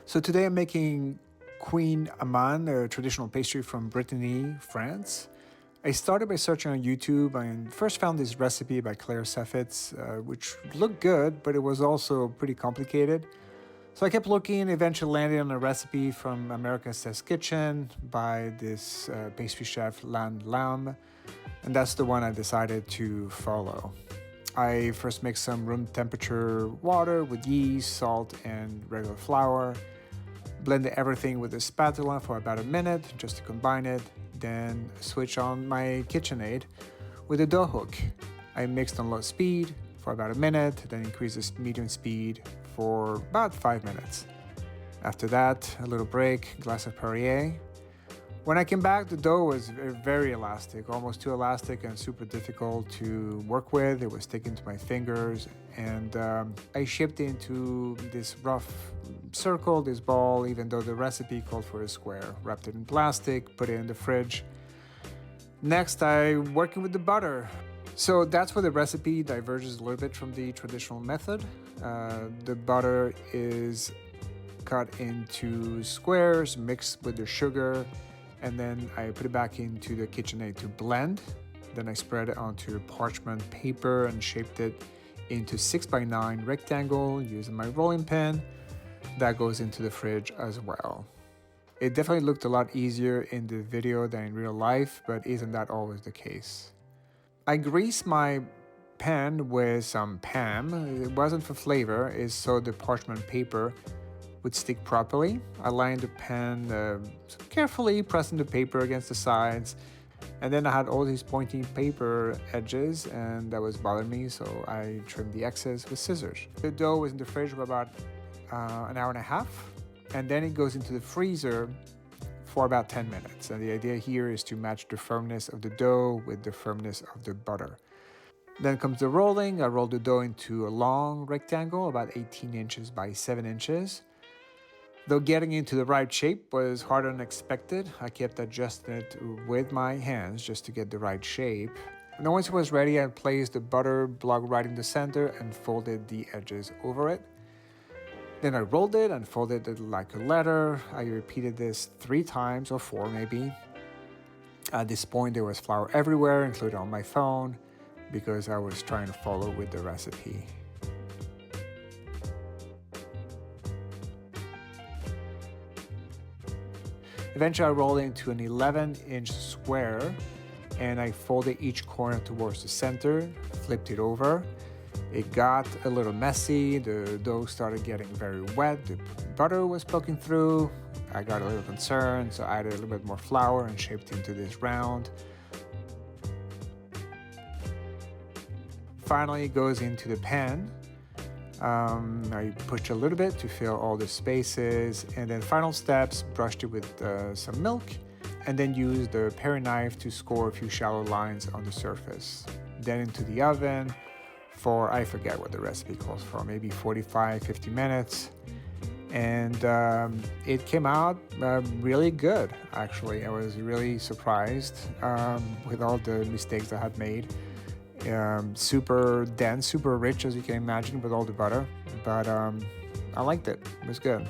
So today I'm making Kouign Amann, a traditional pastry from Brittany, France. I started by searching on YouTube and first found this recipe by Claire Seffitz, which looked good, but it was also pretty complicated. So I kept looking, eventually landed on a recipe from America's Test Kitchen by this pastry chef Lan Lam, and that's the one I decided to follow. I first mixed some room temperature water with yeast, salt, and regular flour. Blended everything with a spatula for about a minute just to combine it. Then switch on my KitchenAid with a dough hook. I mixed on low speed for about a minute, then increased the medium speed for about 5 minutes. After that, a little break, glass of Perrier. When I came back, the dough was very elastic, almost too elastic and super difficult to work with. It was sticking to my fingers, and I shaped it into this rough circle, this ball, even though the recipe called for a square. Wrapped it in plastic, put it in the fridge. Next, I'm working with the butter. So that's where the recipe diverges a little bit from the traditional method. The butter is cut into squares, mixed with the sugar, and then I put it back into the KitchenAid to blend. Then I spread it onto parchment paper and shaped it into 6x9 rectangle using my rolling pin. That goes into the fridge as well. It definitely looked a lot easier in the video than in real life, but isn't that always the case? I greased my pan with some Pam. It wasn't for flavor, it's so the parchment paper would stick properly. I lined the pan carefully, pressing the paper against the sides, and then I had all these pointy paper edges, and that was bothering me, so I trimmed the excess with scissors. The dough was in the fridge for about an hour and a half, and then it goes into the freezer for about 10 minutes. And the idea here is to match the firmness of the dough with the firmness of the butter. Then comes the rolling. I rolled the dough into a long rectangle, about 18 inches by 7 inches. Though getting into the right shape was harder than expected, I kept adjusting it with my hands just to get the right shape. And once it was ready, I placed the butter block right in the center and folded the edges over it. Then I rolled it and folded it like a letter. I repeated this 3 times or 4 maybe. At this point, there was flour everywhere, including on my phone, because I was trying to follow with the recipe. Eventually, I rolled it into an 11-inch square, and I folded each corner towards the center, flipped it over. It got a little messy, the dough started getting very wet, the butter was poking through. I got a little concerned, so I added a little bit more flour and shaped it into this round. Finally, it goes into the pan. I pushed a little bit to fill all the spaces, and then final steps, brushed it with some milk, and then used the paring knife to score a few shallow lines on the surface. Then into the oven for, I forget what the recipe calls for, maybe 45-50 minutes. And it came out really good, actually. I was really surprised with all the mistakes I had made. Super dense, super rich, as you can imagine, with all the butter. But I liked it. It was good.